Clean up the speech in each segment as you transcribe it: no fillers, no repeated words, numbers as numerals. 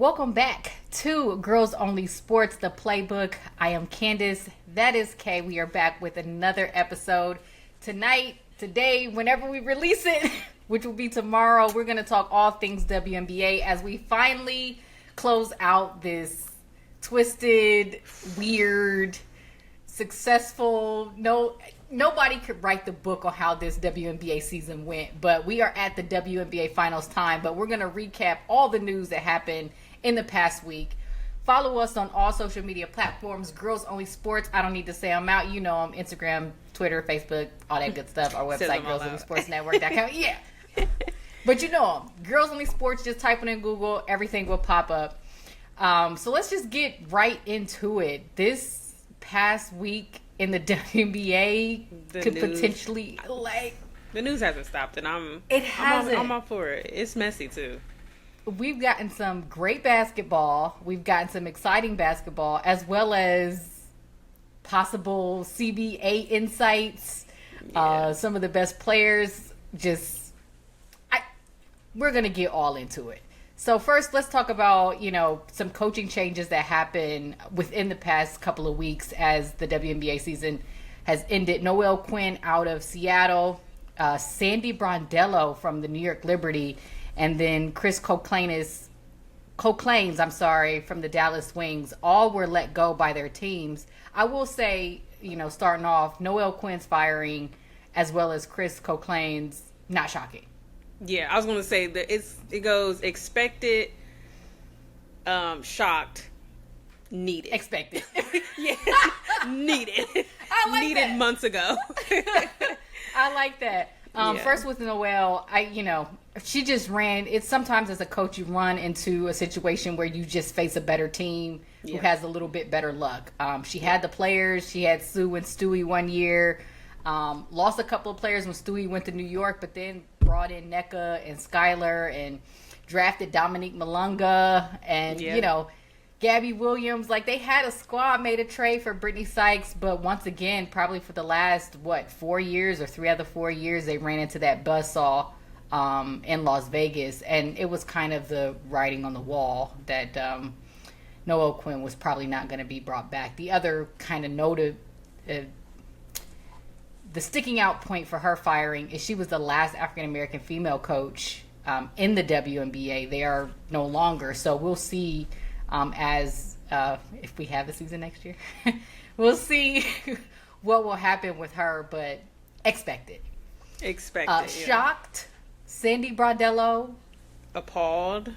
Welcome back to Girls Only Sports, the Playbook. I am Candace. That is Kay. We are back with another episode today, whenever we release it, which will be tomorrow. We're going to talk all things WNBA as we finally close out this twisted, weird, successful, nobody could write the book on how this WNBA season went, but we are at the WNBA finals time. But we're going to recap all the news that happened in the past week. Follow us on all social media platforms, Girls Only Sports. I don't need to say them out. You know them. Instagram, Twitter, Facebook, all that good stuff. Our website, girlsonlysportsnetwork.com. Yeah. But you know them. Girls Only Sports, just type it in Google. Everything will pop up. So let's just get right into it. This past week in the WNBA potentially, the news hasn't stopped, and I'm all for it. It's messy too. We've gotten some great basketball. We've gotten some exciting basketball, as well as possible CBA insights. Yeah. Some of the best players. We're gonna get all into it. So first, let's talk about, some coaching changes that happened within the past couple of weeks as the WNBA season has ended. Noelle Quinn out of Seattle, Sandy Brondello from the New York Liberty, and then Chris Coklanes, from the Dallas Wings. All were let go by their teams. I will say, starting off, Noelle Quinn's firing as well as Chris Coklanes, not shocking. Yeah, I was going to say that it goes expected, shocked, needed. Expected. Yeah, needed. I like needed that. Months ago. I like that. First with Noelle, she just ran. It's sometimes as a coach you run into a situation where you just face a better team who has a little bit better luck. She had the players. She had Sue and Stewie one year. Lost a couple of players when Stewie went to New York, but then brought in NECA and Skylar and drafted Dominique Malunga and, Gabby Williams. They had a squad, made a trade for Brittany Sykes, but once again, probably for the last, 4 years or 3 out of 4 years, they ran into that buzzsaw in Las Vegas. And it was kind of the writing on the wall that Noelle Quinn was probably not going to be brought back. The other kind of noted... the sticking out point for her firing is she was the last African-American female coach in the WNBA. They are no longer. So we'll see if we have the season next year. We'll see what will happen with her, but expected. Shocked. Sandy Brondello. Appalled.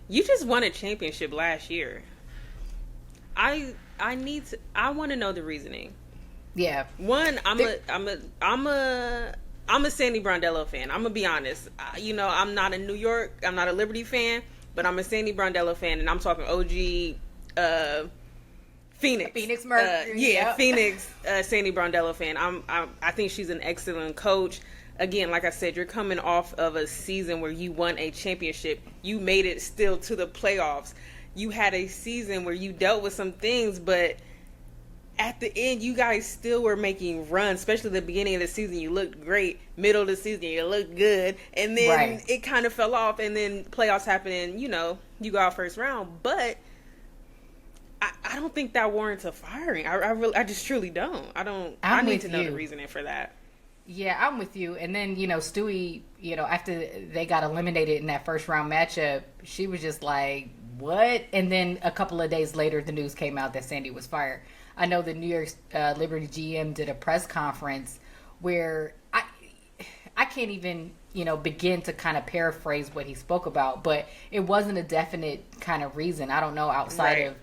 You just won a championship last year. I want to know the reasoning. Yeah. One, I'm a Sandy Brondello fan. I'm gonna be honest. I'm not a Liberty fan, but I'm a Sandy Brondello fan, and I'm talking OG, Phoenix Mercury. Phoenix, Sandy Brondello fan. I think she's an excellent coach. Again, like I said, you're coming off of a season where you won a championship. You made it still to the playoffs. You had a season where you dealt with some things, but at the end, you guys still were making runs, especially the beginning of the season. You looked great. Middle of the season, you looked good. And then It kind of fell off, and then playoffs happened, and, you go out first round. But I don't think that warrants a firing. I just truly don't. I need to know the reasoning for that. Yeah, I'm with you. And then, Stewie, after they got eliminated in that first round matchup, she was just like, what? And then a couple of days later, the news came out that Sandy was fired. I know the New York Liberty GM did a press conference where I can't even, begin to kind of paraphrase what he spoke about, but it wasn't a definite kind of reason. I don't know, outside of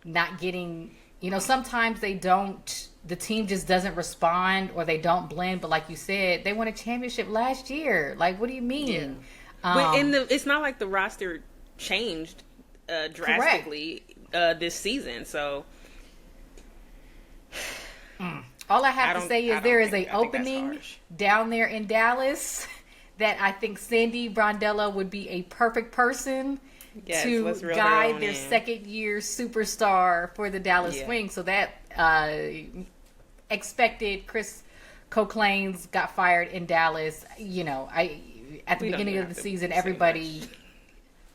not getting, sometimes the team just doesn't respond or they don't blend. But like you said, they won a championship last year. What do you mean? Yeah. It's not like the roster changed drastically this season, so all I have to say is there is a opening down there in Dallas that I think Sandy Brondello would be a perfect person to guide their second year superstar for the Dallas Wings. So that expected. Chris Coklanes got fired in Dallas. at the We don't beginning even of the have to season, say everybody, much.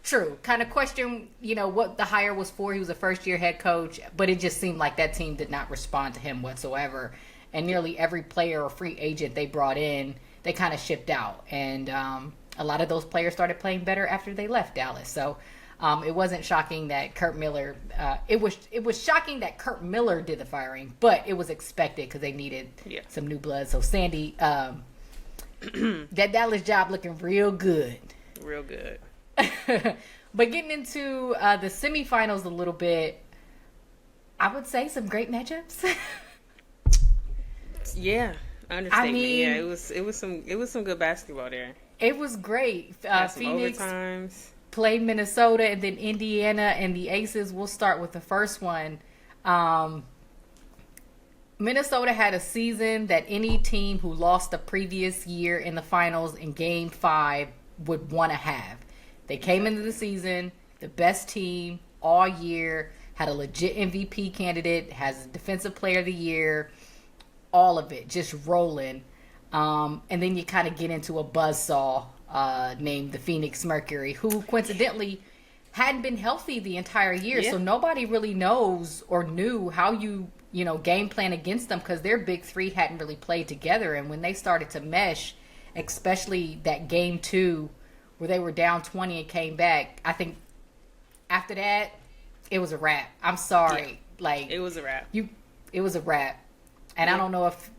true, kind of questioned, what the hire was for. He was a first-year head coach, but it just seemed like that team did not respond to him whatsoever. And nearly every player or free agent they brought in, they kind of shipped out. And a lot of those players started playing better after they left Dallas. So it wasn't shocking that Kurt Miller. It was shocking that Kurt Miller did the firing, but it was expected because they needed some new blood. So Sandy, that Dallas job looking real good. Real good. But getting into the semifinals a little bit, I would say some great matchups. Yeah, understatement. I mean, yeah, it was some good basketball there. It was great. Phoenix overtimes. Played Minnesota and then Indiana and the Aces. We'll start with the first one. Minnesota had a season that any team who lost the previous year in the finals in Game 5 would want to have. They came into the season, the best team all year, had a legit MVP candidate, has Defensive Player of the Year, all of it, just rolling. And then you kind of get into a buzzsaw named the Phoenix Mercury, who coincidentally hadn't been healthy the entire year. Yeah. So nobody really knows or knew how you game plan against them because their big three hadn't really played together. And when they started to mesh, especially that Game 2 where they were down 20 and came back, I think after that, it was a wrap. I'm sorry. Yeah. It was a wrap. It was a wrap. And I don't know if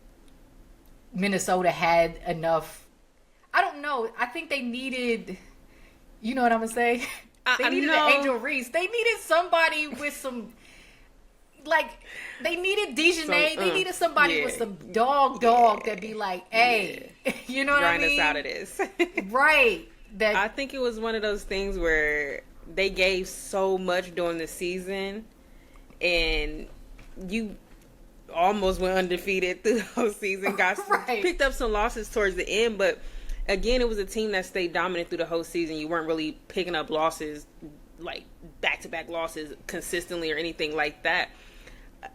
Minnesota had enough. I don't know. I think they needed, you know what I'm going to say? They needed an Angel Reese. They needed somebody with some, they needed Dejanay. They needed somebody with some dog that'd be like, hey, you know what I mean? Grind us out of this. Right. I think it was one of those things where they gave so much during the season and you almost went undefeated through the whole season. Picked up some losses towards the end, but again, it was a team that stayed dominant through the whole season. You weren't really picking up losses, like back-to-back losses consistently or anything like that.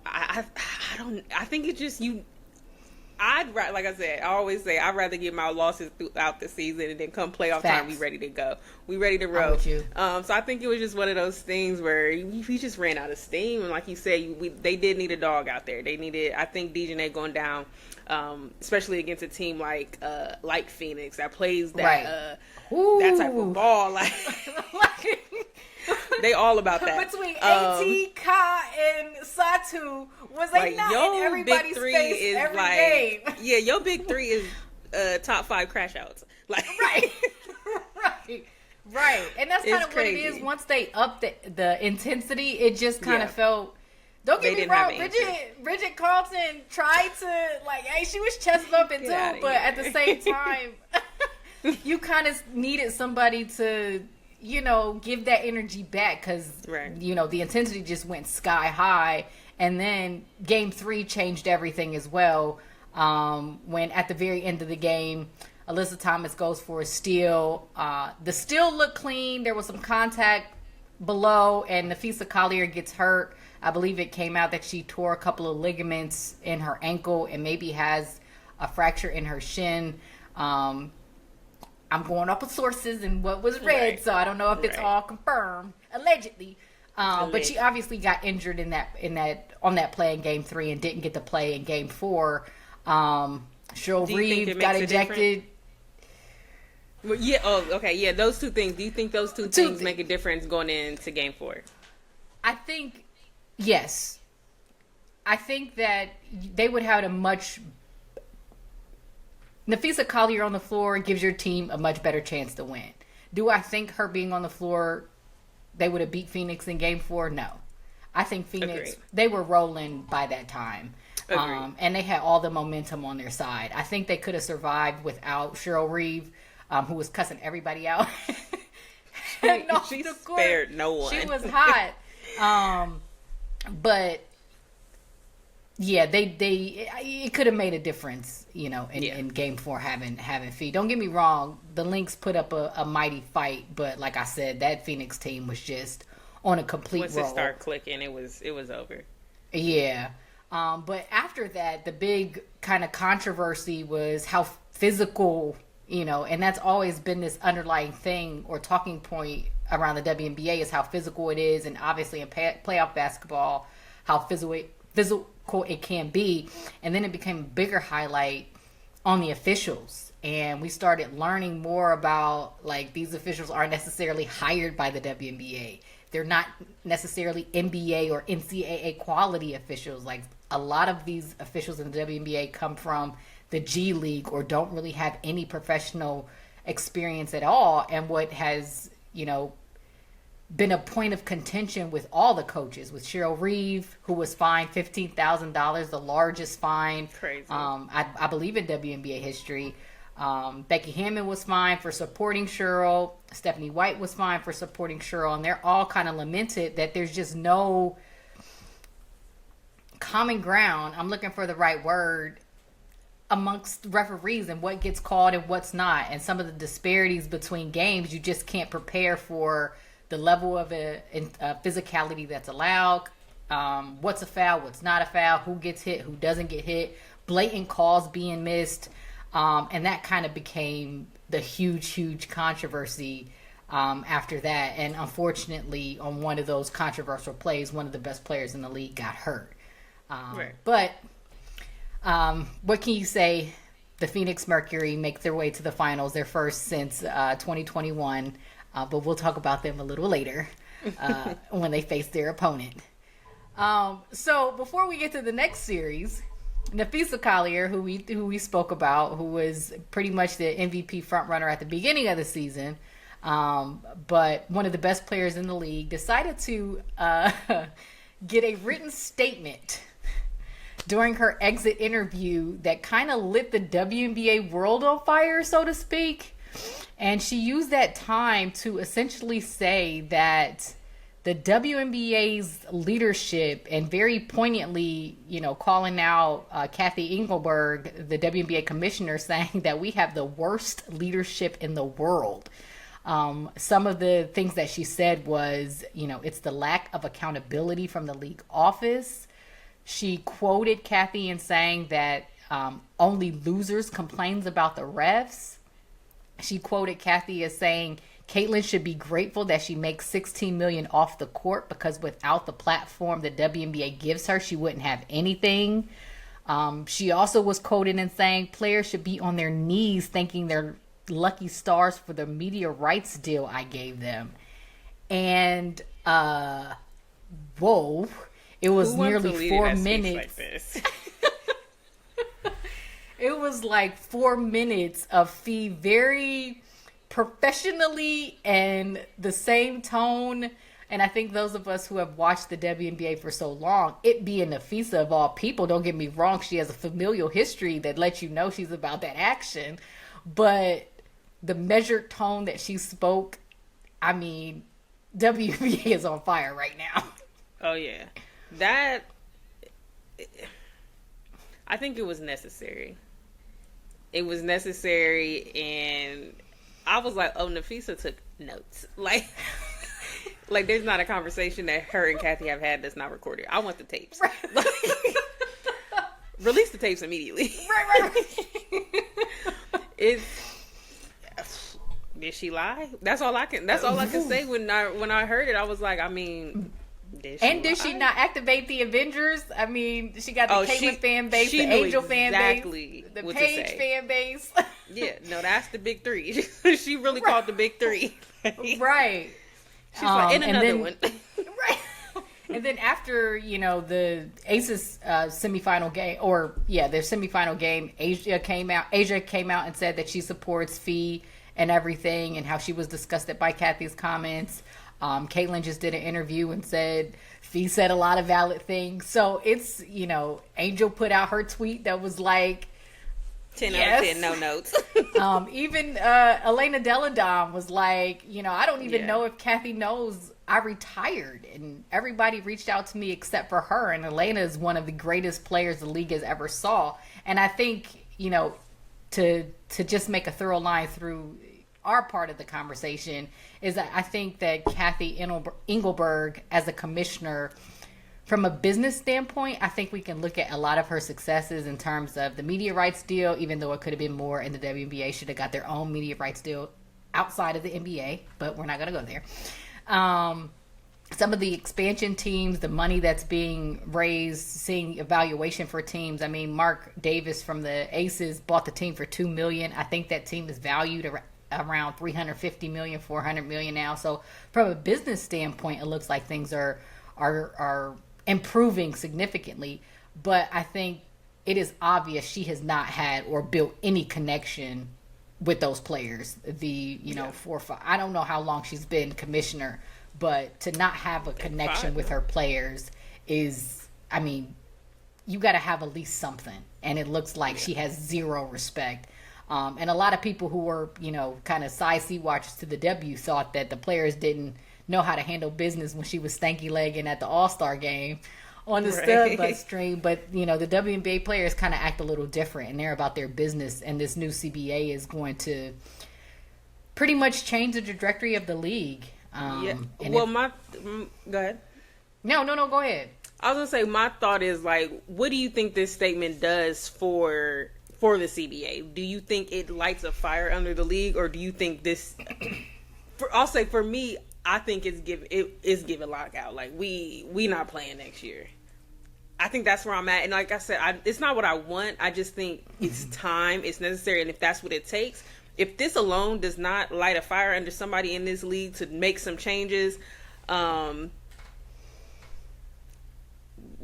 I think it's just like I said, I always say, I'd rather get my losses throughout the season and then come playoff time, we ready to go. We ready to roll. So I think it was just one of those things where we just ran out of steam. And like you said, they did need a dog out there. They needed, I think, Dejanay going down, especially against a team like Phoenix that plays that type of ball. They all about that. Between AT, Ka, and Satu, was they not in everybody's face every game? Yeah, your big three is top 5 crash outs. Right. And that's kind of what it is. Once they up the intensity, it just kind of felt. Don't get me wrong, Bridget Carlton tried to hey, she was chest bumping too, but at the same time, you kind of needed somebody to, give that energy back because, the intensity just went sky high. And then Game 3 changed everything as well. When at the very end of the game, Alyssa Thomas goes for a steal. The steal looked clean. There was some contact below, and Napheesa Collier gets hurt. I believe it came out that she tore a couple of ligaments in her ankle and maybe has a fracture in her shin. I'm going off of sources and what was read, so I don't know if it's all confirmed. Allegedly. But she obviously got injured on that play in Game 3 and didn't get to play in Game 4. Cheryl Reeve got ejected. Well, yeah. Oh, okay. Yeah, those two things. Do you think those two things make a difference going into Game 4? I think yes. I think that they would have a much. Napheesa Collier on the floor gives your team a much better chance to win. Do I think her being on the floor, they would have beat Phoenix in Game 4? No. I think Phoenix, they were rolling by that time. And they had all the momentum on their side. I think they could have survived without Cheryl Reeve, who was cussing everybody out. She spared no one. She was hot. But yeah, it could have made a difference, in Game 4 having Phee. Don't get me wrong, the Lynx put up a mighty fight, but like I said, that Phoenix team was just on a complete roll. Once it started clicking, it was over. Yeah. But after that, the big kind of controversy was how physical, And that's always been this underlying thing or talking point around the WNBA is how physical it is, and obviously in playoff basketball, how physical it can be. And then it became a bigger highlight on the officials, and we started learning more about, like, these officials aren't necessarily hired by the WNBA. They're not necessarily NBA or NCAA quality officials. Like, a lot of these officials in the WNBA come from the G League or don't really have any professional experience at all. And what has, been a point of contention with all the coaches, with Cheryl Reeve, who was fined $15,000, the largest fine, Crazy. I believe, in WNBA history. Becky Hammon was fined for supporting Cheryl. Stephanie White was fined for supporting Cheryl. And they're all kind of lamented that there's just no common ground. I'm looking for the right word amongst referees and what gets called and what's not. And some of the disparities between games, you just can't prepare for the level of physicality that's allowed, what's a foul, what's not a foul, who gets hit, who doesn't get hit, blatant calls being missed. And that kind of became the huge controversy after that. And unfortunately, on one of those controversial plays, one of the best players in the league got hurt. Right. But what can you say? The Phoenix Mercury make their way to the finals, their first since 2021. But we'll talk about them a little later when they face their opponent. So before we get to the next series, Napheesa Collier, who we spoke about, who was pretty much the MVP frontrunner at the beginning of the season, but one of the best players in the league, decided to get a written statement during her exit interview that kind of lit the WNBA world on fire, so to speak. And she used that time to essentially say that the WNBA's leadership, and very poignantly, calling out Cathy Engelberg, the WNBA commissioner, saying that we have the worst leadership in the world. Some of the things that she said was, it's the lack of accountability from the league office. She quoted Cathy in saying that only losers complains about the refs. She quoted Cathy as saying, Caitlin should be grateful that she makes $16 million off the court, because without the platform the WNBA gives her, she wouldn't have anything. She also was quoted in saying players should be on their knees thanking their lucky stars for the media rights deal I gave them. And, whoa, it was nearly 4 minutes. Like this? It was like 4 minutes of Phee very professionally and the same tone. And I think those of us who have watched the WNBA for so long, it being Napheesa of all people, don't get me wrong, she has a familial history that lets you know she's about that action. But the measured tone that she spoke, I mean, WNBA is on fire right now. Oh, yeah. I think it was necessary. It was necessary, and I was like, oh, Napheesa took notes. Like, there's not a conversation that her and Cathy have had that's not recorded. I want the tapes. Right. Like, release the tapes immediately. Right. Did she lie? That's all I can say. When I heard it, I was like, I mean, did she not activate the Avengers? I mean, she got the Caitlyn fan base, the Angel fan base, the Paige fan base. Yeah, no, that's the big three. She really called the big three. Right. She's like, and another one. Right. And then after, the Aces semifinal game, their semifinal game, Asia came out and said that she supports Phee and everything, and how she was disgusted by Cathy's comments. Caitlyn just did an interview and said Phee said a lot of valid things. So it's, Angel put out her tweet that was like 10 out of 10, no notes. Even Elena Deladon was like, I don't even know if Cathy knows I retired, and everybody reached out to me except for her. And Elena is one of the greatest players the league has ever saw. And I think, to just make a thorough line through our part of the conversation, is that I think that Cathy Engelberg, as a commissioner, from a business standpoint, I think we can look at a lot of her successes in terms of the media rights deal, even though it could have been more, and the WNBA should have got their own media rights deal outside of the NBA, but we're not going to go there. Some of the expansion teams, the money that's being raised, seeing evaluation for teams. I mean, Mark Davis from the Aces bought the team for $2 million. I think that team is valued around $350 million, $400 million now. So from a business standpoint, it looks like things are improving significantly. But I think it is obvious she has not had or built any connection with those players. I don't know how long she's been commissioner, but to not have a connection with her players is, I mean, you got to have at least something. And it looks like she has zero respect. And a lot of people who were, kind of side seat watchers to the W thought that the players didn't know how to handle business when she was stanky legging at the All-Star game on the Stud Butt stream. But, the WNBA players kind of act a little different, and they're about their business. And this new CBA is going to pretty much change the trajectory of the league. Go ahead. No, go ahead. I was gonna say, my thought is, like, what do you think this statement does for the CBA? Do you think it lights a fire under the league, or do you think this? I'll say for me, I think it is giving lockout. Like, we not playing next year. I think that's where I'm at, and like I said, it's not what I want. I just think it's time, it's necessary, and if that's what it takes. If this alone does not light a fire under somebody in this league to make some changes, we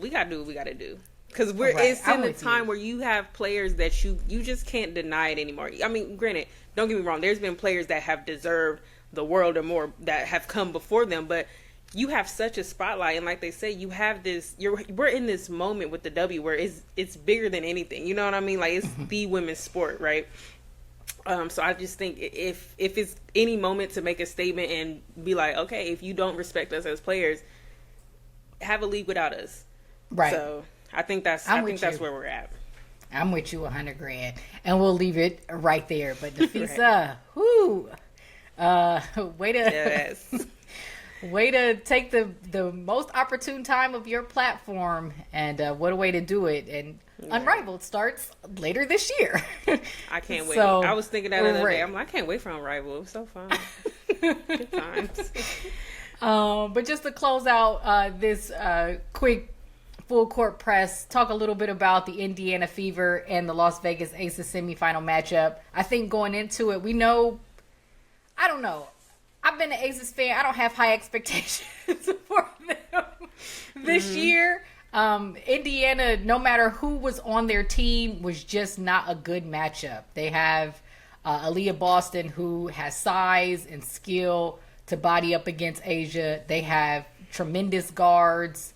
gotta do what we gotta do. Because it's in the time where you have players that you just can't deny it anymore. I mean, granted, don't get me wrong. There's been players that have deserved the world or more that have come before them, but you have such a spotlight, and like they say, you have this. We're in this moment with the W where it's bigger than anything. You know what I mean? Like, it's the women's sport, right? So I just think if it's any moment to make a statement and be like, okay, if you don't respect us as players, have a league without us. Right. So I think that's where we're at. I'm with you 100 grand, and we'll leave it right there. But Napheesa, way to take the most opportune time of your platform, and what a way to do it. And Unrivaled starts later this year. I can't wait. I was thinking that the other day. I can't wait for Unrivaled. It was so fun. Good times. But just to close out this quick full court press, talk a little bit about the Indiana Fever and the Las Vegas Aces semifinal matchup. I think going into it, I don't know. I've been an Aces fan. I don't have high expectations for them this year. Indiana, no matter who was on their team, was just not a good matchup. They have Aaliyah Boston, who has size and skill to body up against Asia. They have tremendous guards.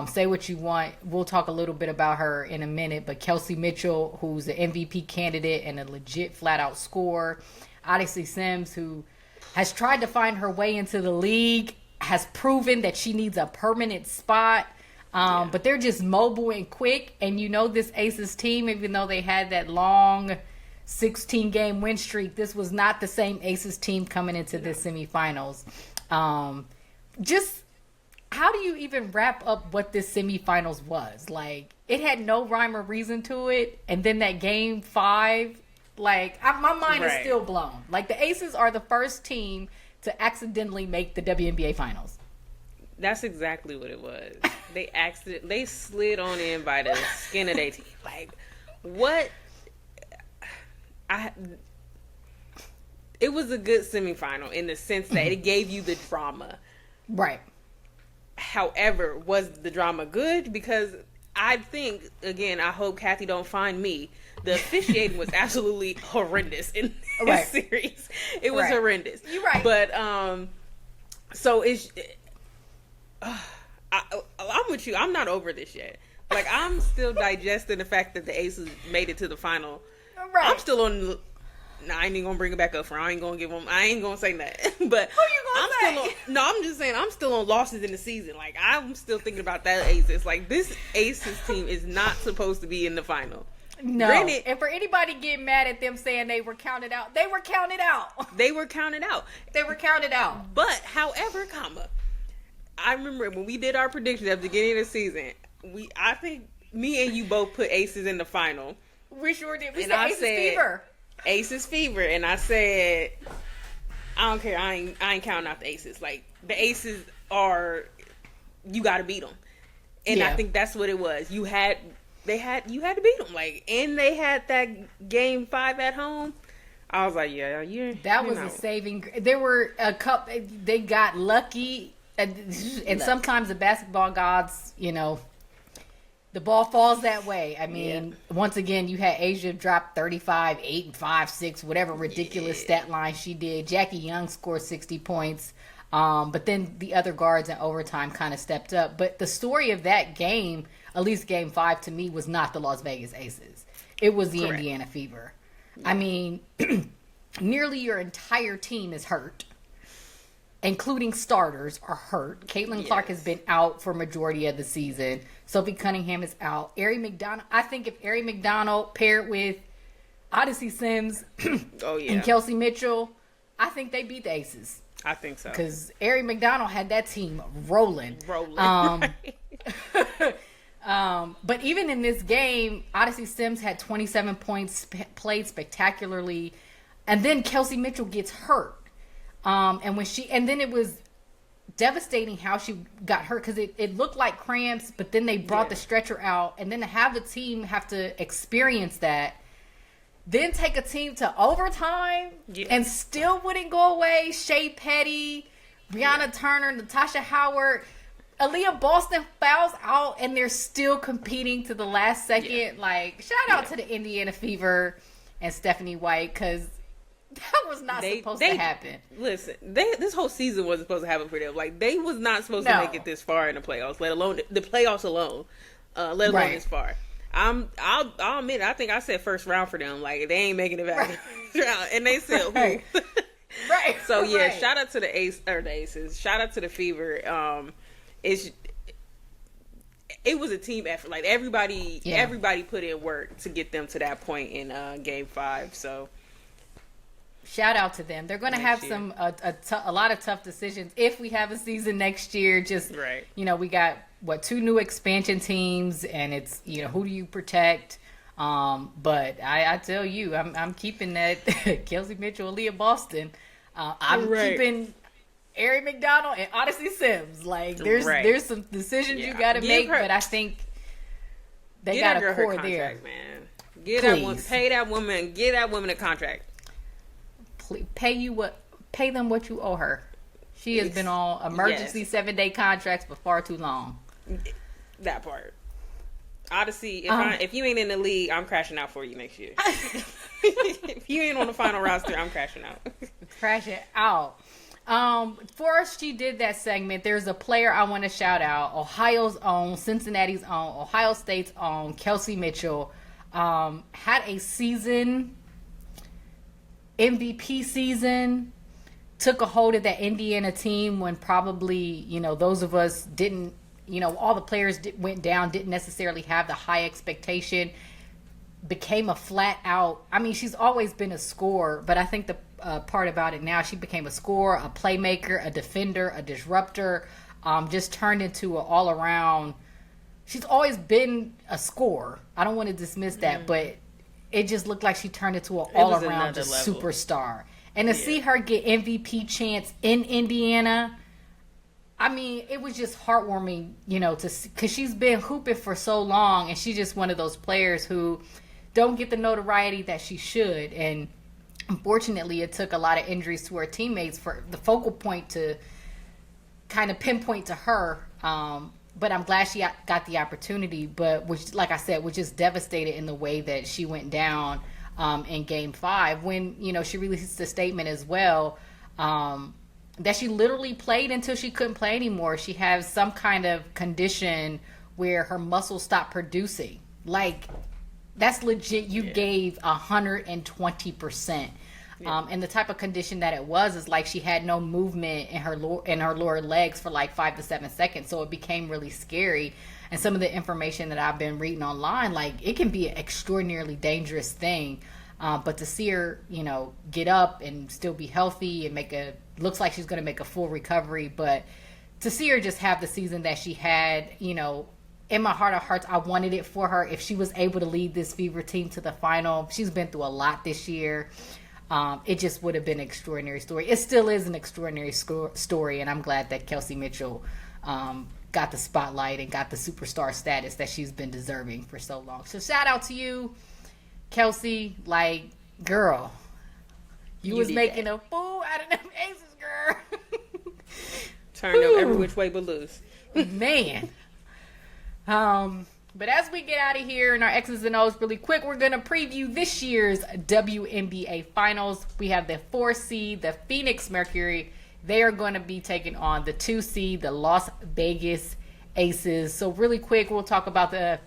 Say what you want. We'll talk a little bit about her in a minute. But Kelsey Mitchell, who's an MVP candidate and a legit flat-out scorer. Odyssey Sims, who has tried to find her way into the league, has proven that she needs a permanent spot. But they're just mobile and quick. And this Aces team, even though they had that long 16-game win streak, this was not the same Aces team coming into the semifinals. Just how do you even wrap up what this semifinals was? Like, it had no rhyme or reason to it. And then that game 5, my mind is still blown. Like, the Aces are the first team to accidentally make the WNBA finals. That's exactly what it was. They slid on in by the skin of their teeth. Like, what? It was a good semifinal in the sense that it gave you the drama. Right. However, was the drama good? Because I think, again, I hope Kathy don't find me. The officiating was absolutely horrendous in this series. It was horrendous. You're right. But, so I'm with you. I'm not over this yet. Like, I'm still digesting the fact that the Aces made it to the final. Right. I'm still on. I ain't even gonna bring it back up for. I ain't gonna say nothing. But who you gonna say? I'm just saying I'm still on losses in the season. Like, I'm still thinking about that Aces. Like, this Aces team is not supposed to be in the final. No. Granted, and for anybody getting mad at them saying they were counted out, they were counted out. They were counted out. They were counted out. But, however, I remember when we did our predictions at the beginning of the season. I think me and you both put Aces in the final. We sure did. We And said I Aces said, Fever. Aces Fever, and I said, I don't care. I ain't counting out the Aces. Like the Aces are, you got to beat them, and I think that's what it was. You had to beat them. Like, and they had that game 5 at home. I was like, that was a saving. There were a couple. They got lucky, and sometimes the basketball gods, the ball falls that way. I mean, once again, you had Asia drop 35, 8 and 5, 6, whatever ridiculous stat line she did. Jackie Young scored 60 points. But then the other guards in overtime kind of stepped up. But the story of that game, at least game 5 to me, was not the Las Vegas Aces. It was the Indiana Fever. I mean, nearly your entire team is hurt, including starters are hurt. Caitlin Clark has been out for majority of the season. Sophie Cunningham is out. Ari McDonald. I think if Ari McDonald paired with Odyssey Sims and Kelsey Mitchell, I think they beat the Aces. I think so. Because Ari McDonald had that team rolling. But even in this game, Odyssey Sims had 27 points, played spectacularly. And then Kelsey Mitchell gets hurt. And then it was devastating how she got hurt because it looked like cramps, but then they brought the stretcher out. And then to have the team have to experience that, then take a team to overtime and still wouldn't go away. Shea Petty, Brianna Turner, Natasha Howard, Aaliyah Boston fouls out, and they're still competing to the last second. Like, shout out to the Indiana Fever and Stephanie White, because that was not supposed to happen. Listen, this whole season wasn't supposed to happen for them. Like, they was not supposed to make it this far in the playoffs, let alone the playoffs alone, let alone this far. I'll admit, I think I said first round for them. Like, they ain't making it back round, and they said who? So shout out to the Aces. Shout out to the Fever. It was a team effort. Like, everybody put in work to get them to that point in game 5. So shout out to them. They're going to have a lot of tough decisions if we have a season next year. Just we got 2 new expansion teams, and it's who do you protect? But I tell you, I'm keeping that Kelsey Mitchell, Aaliyah Boston. I'm keeping Ari McDonald and Odyssey Sims. Like, there's some decisions you got to make, but I think they got a core there. Man, pay that woman, get that woman a contract. Please, pay them what you owe her. She has been on emergency 7-day contracts for far too long. That part. Odyssey, if you ain't in the league, I'm crashing out for you next year. If you ain't on the final roster, I'm crashing out. Crashing out. Before she did that segment, there's a player I want to shout out. Ohio's own, Cincinnati's own, Ohio State's own, Kelsey Mitchell. Had a season, MVP season. Took a hold of that Indiana team when probably, those of us didn't, all the players went down, didn't necessarily have the high expectation. Became a flat out, she's always been a scorer, but I think the part about it now, she became a scorer, a playmaker, a defender, a disruptor, just turned into an all around. She's always been a scorer. I don't want to dismiss that, but it just looked like she turned into an all around superstar. And to see her get MVP chance in Indiana, it was just heartwarming, because she's been hooping for so long, and she's just one of those players who don't get the notoriety that she should. And unfortunately, it took a lot of injuries to her teammates for the focal point to kind of pinpoint to her. But I'm glad she got the opportunity. But which, like I said, was just devastated in the way that she went down in Game 5 when she released a statement as well that she literally played until she couldn't play anymore. She has some kind of condition where her muscles stop producing. Like, that's legit. You gave 120%. And the type of condition that it was is like she had no movement in her lower legs for like 5 to 7 seconds. So it became really scary. And some of the information that I've been reading online, like, it can be an extraordinarily dangerous thing. But to see her, get up and still be healthy and looks like she's going to make a full recovery. But to see her just have the season that she had, in my heart of hearts, I wanted it for her. If she was able to lead this Fever team to the final, she's been through a lot this year. It just would have been an extraordinary story. It still is an extraordinary story, and I'm glad that Kelsey Mitchell got the spotlight and got the superstar status that she's been deserving for so long. So shout out to you, Kelsey. Like, girl, you was making a fool out of them aces, girl. Turned them every which way but loose. Man. But as we get out of here in our X's and O's really quick, we're going to preview this year's WNBA Finals. We have the 4 seed, the Phoenix Mercury. They are going to be taking on the 2 seed, the Las Vegas Aces. So really quick, we'll talk about the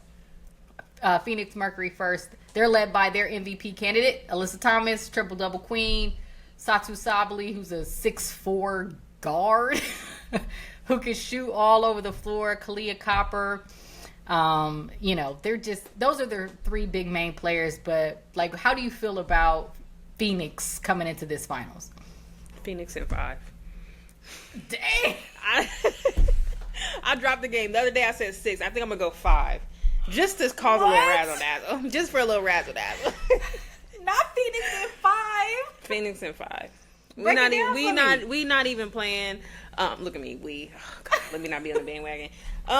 Phoenix Mercury first. They're led by their MVP candidate, Alyssa Thomas, triple-double queen, Satu Sabali, who's a 6'4" guard who can shoot all over the floor, Kalia Copper. They're just, those are their 3 big main players. But, like, how do you feel about Phoenix coming into this finals? Phoenix in 5. Dang! I dropped the game. The other day I said 6. I think I'm going to go 5. Just to cause a little razzle-dazzle. Just for a little razzle-dazzle. Not Phoenix in 5. Phoenix in 5. We not even playing. Look at me. Let me not be on the bandwagon. But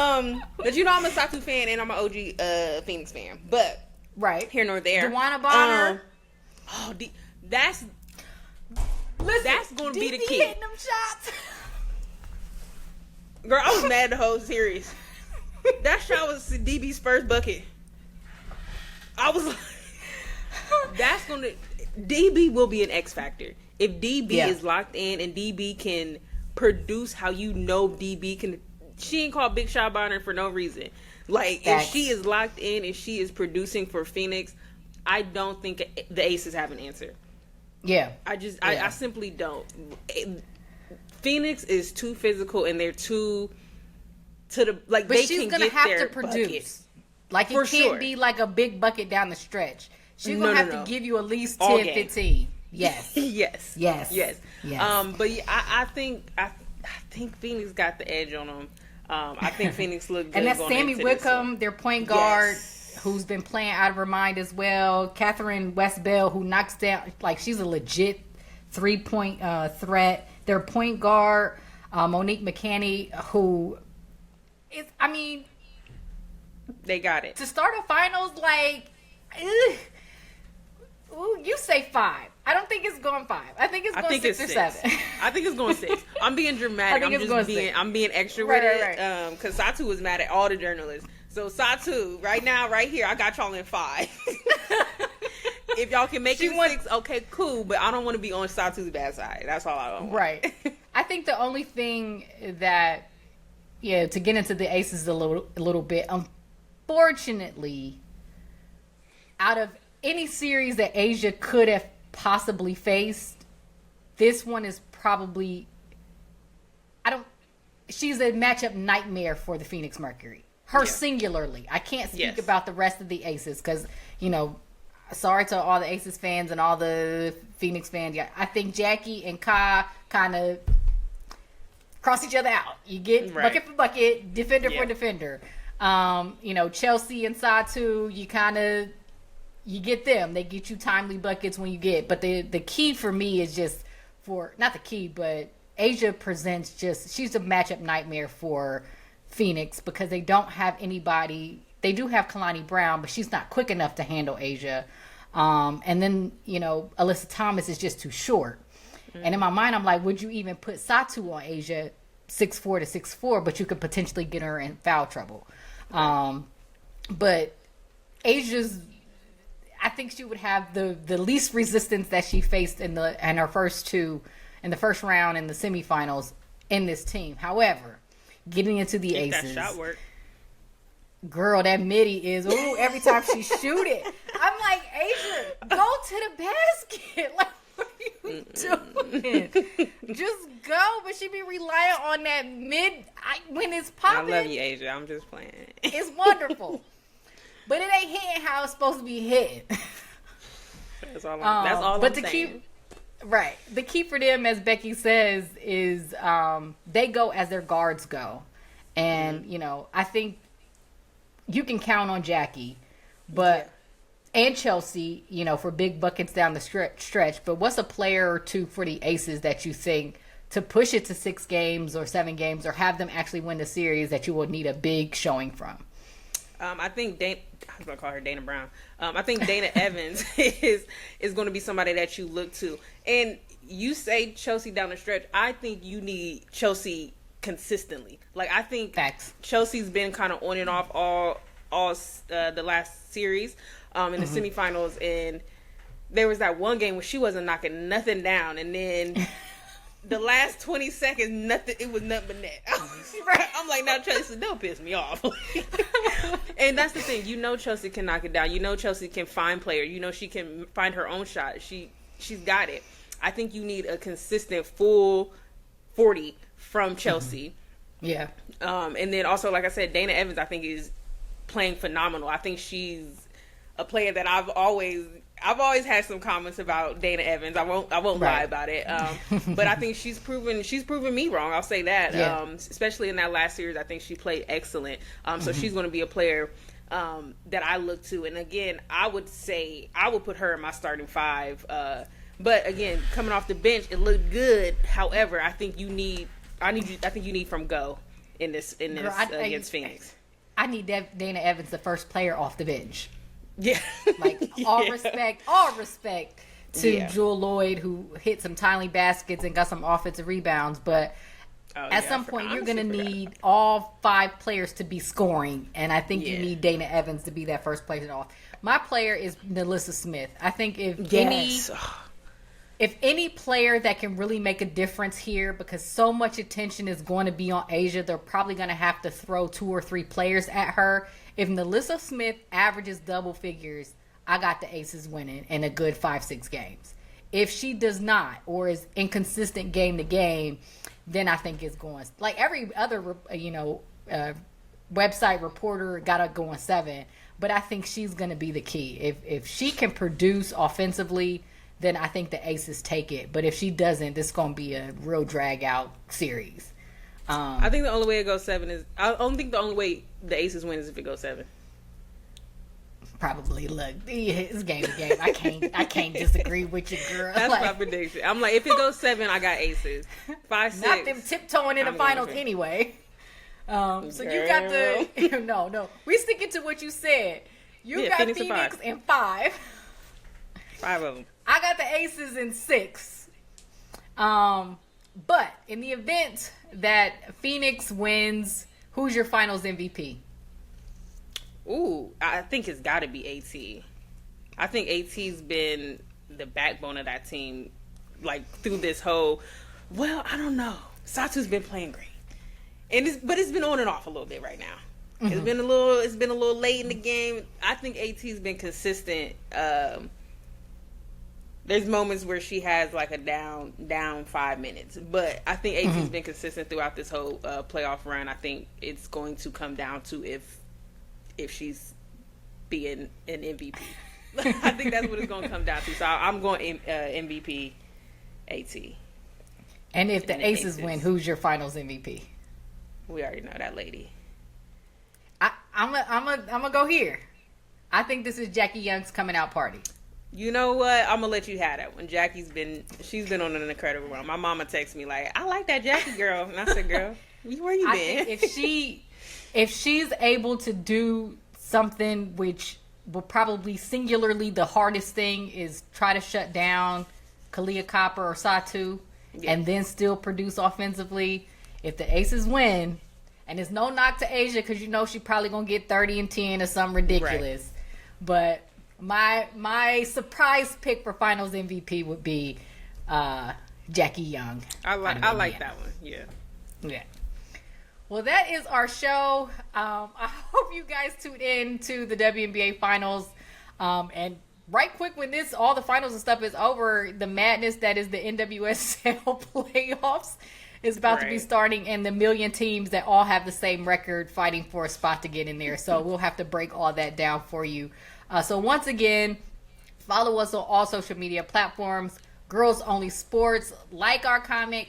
I'm a Satu fan and I'm an OG Phoenix fan. But right here nor there. DeWanna Bonner. That's going to be the key. Hitting them shots. Girl, I was mad the whole series. That shot was DB's first bucket. I was like, DB will be an X factor. If DB is locked in and DB can produce how DB can, she ain't called Big Shot Bonner for no reason. Like, if she is locked in and she is producing for Phoenix, I don't think the Aces have an answer. Yeah. I simply don't. Phoenix is too physical and they're too but they she's gonna have to produce. Bucket. Like, it can't be like a big bucket down the stretch. She's gonna have to give you at least 10, 15. Yes. Yes. But I think Phoenix got the edge on them. I think Phoenix looked good. And that's Sammy Wickham, their point guard, who's been playing out of her mind as well. Catherine West-Bell, who knocks down, like, she's a legit 3-point threat. Their point guard, Monique McCanny, who is, they got it. To start a finals, like, you say 5. I don't think it's going 5. I think it's going 6 or 7. I think it's going 6. I'm being dramatic. I'm being extra with it. Because Satu was mad at all the journalists. So Satu, right now, right here, I got y'all in 5. If y'all can make it 6, okay, cool. But I don't want to be on Satu's bad side. That's all I want. Right. I think the only thing that, to get into the Aces a little bit, unfortunately, out of any series that Asia could have possibly faced, this one is probably, she's a matchup nightmare for the Phoenix Mercury. Singularly. I can't speak about the rest of the Aces because, sorry to all the Aces fans and all the Phoenix fans. Yeah, I think Jackie and Ka kind of cross each other out. You get bucket for bucket, defender for defender. Chelsea and Satu, you get them. They get you timely buckets when you get. But the key for me is just not the key, but Asia presents she's a matchup nightmare for Phoenix because they don't have anybody. They do have Kalani Brown, but she's not quick enough to handle Asia. And then, Alyssa Thomas is just too short. Mm-hmm. And in my mind, I'm like, would you even put Satu on Asia 6'4" to 6'4", but you could potentially get her in foul trouble. Right. But Asia's, I think she would have the least resistance that she faced in her first 2, in the first round in the semifinals in this team. However, getting into the Aces. That shot work. Girl, that midi is, every time she shoot it. I'm like, Asia, go to the basket. Like, what are you doing? Just go. But she be relying on that when it's popping. I love you, Asia. I'm just playing. It's wonderful. But it ain't hitting how it's supposed to be hitting. That's all I'm saying. Right. The key for them, as Becky says, is they go as their guards go. And, I think you can count on Jackie, but and Chelsea, for big buckets down the stretch. But what's a player or two for the Aces that you think to push it to 6 games or 7 games or have them actually win the series that you will need a big showing from? I think I was gonna call her Dana Brown. I think Dana Evans is going to be somebody that you look to. And you say Chelsea down the stretch. I think you need Chelsea consistently. Like, I think Facts. Chelsea's been kind of on and off all the last series in the semifinals, and there was that one game where she wasn't knocking nothing down, and then the last 20 seconds, it was nothing but net. I'm like, now Chelsea, don't piss me off. And that's the thing. Chelsea can knock it down. Chelsea can find players. She can find her own shot. She's got it. I think you need a consistent full 40 from Chelsea. Yeah. And then also, like I said, Dana Evans, I think, is playing phenomenal. I think she's a player that I've always had some comments about Dana Evans. I won't lie about it. But I think she's proven me wrong. I'll say that. Yeah. Especially in that last series, I think she played excellent. So she's going to be a player that I look to. And again, I would put her in my starting 5. But again, coming off the bench, it looked good. However, I think you need from go in this against Phoenix. I need Dana Evans, the first player off the bench. Yeah. Like, all respect to Jewel Lloyd, who hit some timely baskets and got some offensive rebounds. But at some point, you're going to need all 5 players to be scoring. And I think you need Dana Evans to be that first player off. My player is Napheesa Smith. I think if any player that can really make a difference here, because so much attention is going to be on Asia, they're probably going to have to throw 2 or 3 players at her. If Napheesa Smith averages double figures, I got the Aces winning in a good 5-6 games. If she does not, or is inconsistent game to game, then I think it's going, like every other website reporter, got to go on 7. But I think she's going to be the key. If she can produce offensively, then I think the Aces take it. But if she doesn't, this is going to be a real drag-out series. I think the only way it goes 7 is... I don't think the only way the Aces win is if it goes 7. Probably. Look, it's game to game. I can't disagree with you, girl. That's my prediction. I'm like, if it goes 7, I got Aces. 5, 6. Not them tiptoeing in the finals anyway. So you got the... No. We sticking to what you said. You got Phoenix in 5. 5 of them. I got the Aces in 6. But in the event that Phoenix wins, who's your finals MVP? Ooh, I think it's got to be AT. I think AT's been the backbone of that team, like, through this whole... Well, I don't know. Satu's been playing great, but it's been on and off a little bit right now. It's been a little late in the game. I think AT's been consistent. There's moments where she has like a down 5 minutes, but I think AT's been consistent throughout this whole playoff run. I think it's going to come down to if she's being an MVP. I think that's what it's going to come down to. So I'm going MVP AT. And if the Aces win, who's your finals MVP? We already know that lady. I'm gonna go here. I think this is Jackie Young's coming out party. You know what? I'm gonna let you have that one. She's been on an incredible run. My mama texted me like, "I like that Jackie girl," and I said, "Girl, where you been?" If she's able to do something, which will probably singularly the hardest thing is try to shut down Kalia Copper or Satu, and then still produce offensively. If the Aces win, and it's no knock to Asia because she probably gonna get 30 and 10 or something ridiculous, right. But my surprise pick for Finals MVP would be Jackie Young. I like that one. Yeah. Well, that is our show. I hope you guys tuned in to the WNBA Finals. And right quick, when all the finals and stuff is over, the madness that is the NWSL playoffs is about to be starting, and the million teams that all have the same record fighting for a spot to get in there. So we'll have to break all that down for you. So once again, follow us on all social media platforms. Girls Only Sports. Like our comment,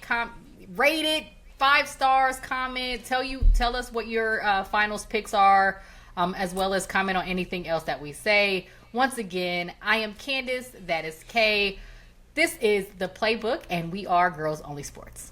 rate it 5 stars, comment, tell us what your finals picks are, as well as comment on anything else that we say. Once again, I am Candace, that is Kay. This is the Playbook, and we are Girls Only Sports.